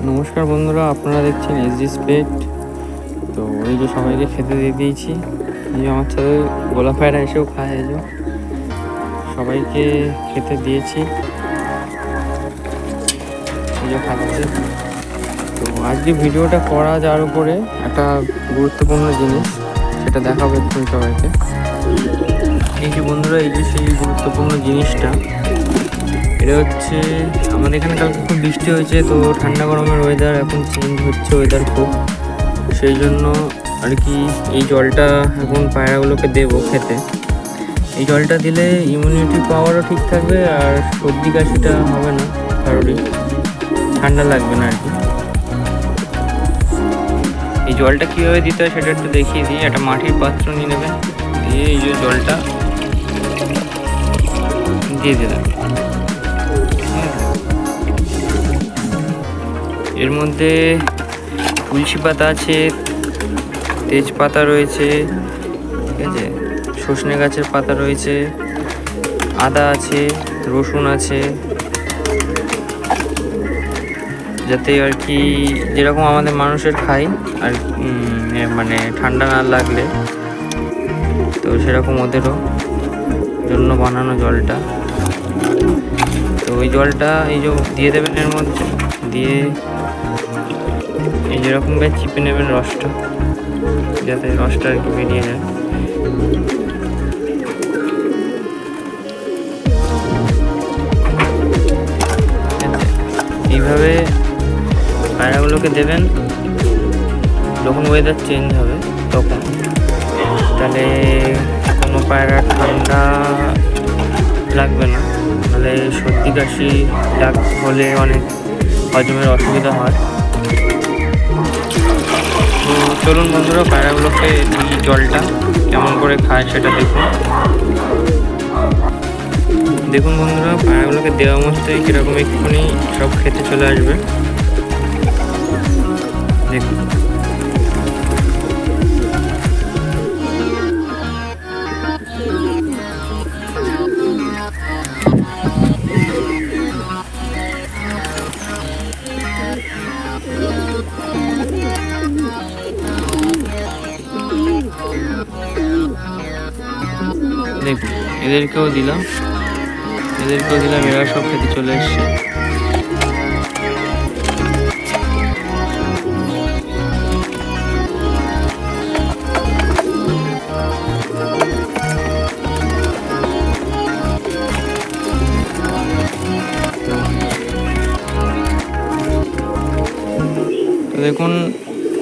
নমস্কার বন্ধুরা, আপনারা দেখছেন এসজি পেট। তো এই যে সবাইকে খেতে দিয়ে দিয়েছি। এই যে আমার ছেলে গোলা পায়রা এসেও খায়। এই যে সবাইকে খেতে দিয়েছি, এই যে খাচ্ছে। তো আজকে ভিডিওটা করা যাওয়ার উপরে একটা গুরুত্বপূর্ণ জিনিস, সেটা দেখাবো একটু সবাইকে। এই যে বন্ধুরা, এই যে সেই গুরুত্বপূর্ণ জিনিসটা, এটা হচ্ছে আমাদের এখানে কালকে খুব বৃষ্টি হয়েছে। তো ঠান্ডা গরমের ওয়েদার এখন চেঞ্জ হচ্ছে, ওয়েদার খুব, সেই জন্য আর কি এই জলটা এখন পায়রাগুলোকে দেবো খেতে। এই জলটা দিলে ইমিউনিটি পাওয়ারও ঠিক থাকবে, আর সর্দি কাশিটা হবে না, কারোরই ঠান্ডা লাগবে না আর কি। এই জলটা কীভাবে দিতে হয় সেটা একটু দেখিয়ে দিই। একটা মাটির পাত্র নিয়ে নেবেন, দিয়ে এই যে জলটা দিয়ে দিলাম। এর মধ্যে তুলসী পাতা আছে, তেজপাতা রয়েছে, ঠিক আছে, সজনে গাছের পাতা রয়েছে, আদা আছে, রসুন আছে, যাতে আর কি যেরকম আমাদের মানুষের খাই আর মানে ঠান্ডা না লাগলে, তো সেরকম ওদেরও জন্য বানানো জলটা। তো ওই জলটা এই যে দিয়ে দেবেন এর মধ্যে, দিয়ে এই যেরকমভাবে চিপে নেবেন রসটা, যাতে রসটা আর কি বেরিয়ে যায়। এইভাবে পায়রাগুলোকে দেবেন যখন ওয়েদার চেঞ্জ হবে তখন, তাহলে কোনো পায়রা ঠান্ডা লাগবে না, তাহলে সর্দি কাশি হলে অনেক হজমের অসুবিধা হয়। তো চলুন বন্ধুরা, পায়রাগুলোকে এই জলটা কেমন করে খায় সেটা দেখুন বন্ধুরা, পায়রাগুলোকে দেওয়া মাত্রই কীরকম এক্ষুনি সব খেতে চলে আসবে। দেখুন, দেখুন এদেরকেও দিলাম, এরা সব খেতে চলে এসছে। তো দেখুন,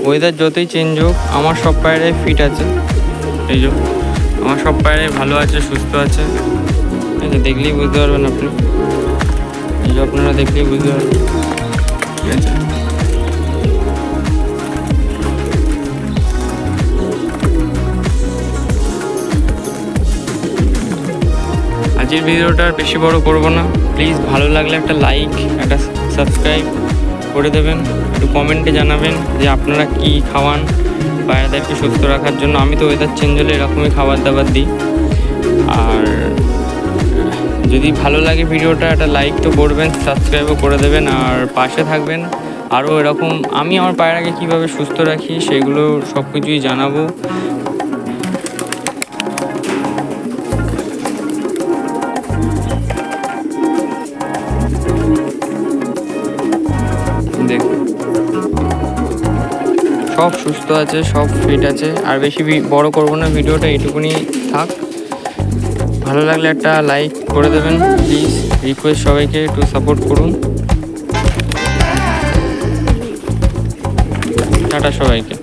ওয়েদার যতই চেঞ্জ হোক আমার সব পায়রাই ফিট আছে। এই যে আমার সব পায়রাই ভালো আছে, সুস্থ আছে। এই যে দেখলেই বুঝতে পারবেন আপনি, এই যে আপনারা দেখলেই বুঝতে পারবেন, ঠিক আছে। আজকের ভিডিওটা আর বেশি বড় করব না। প্লিজ ভালো লাগলে একটা লাইক, একটা সাবস্ক্রাইব করে দেবেন, একটু কমেন্টে জানাবেন যে আপনারা কি খাওয়ান পায়রাদেরকে সুস্থ রাখার জন্য। আমি তো ওয়েদার চেঞ্জ হলে এরকমই খাবার দাবার দিই। আর যদি ভালো লাগে ভিডিওটা, একটা লাইক তো করবেন, সাবস্ক্রাইবও করে দেবেন, আর পাশে থাকবেন। আরও এরকম আমি আমার পায়রাকে কীভাবে সুস্থ রাখি সেগুলো সব কিছুই জানাবো। দেখুন সব সুস্থ আছে, সব ফিট আছে। আর বেশি বড় করবো না ভিডিওটা, এইটুকুনি থাক। ভালো লাগলে একটা লাইক করে দেবেন প্লিজ, রিকোয়েস্ট সবাইকে একটু সাপোর্ট করুন। টাটা সবাইকে।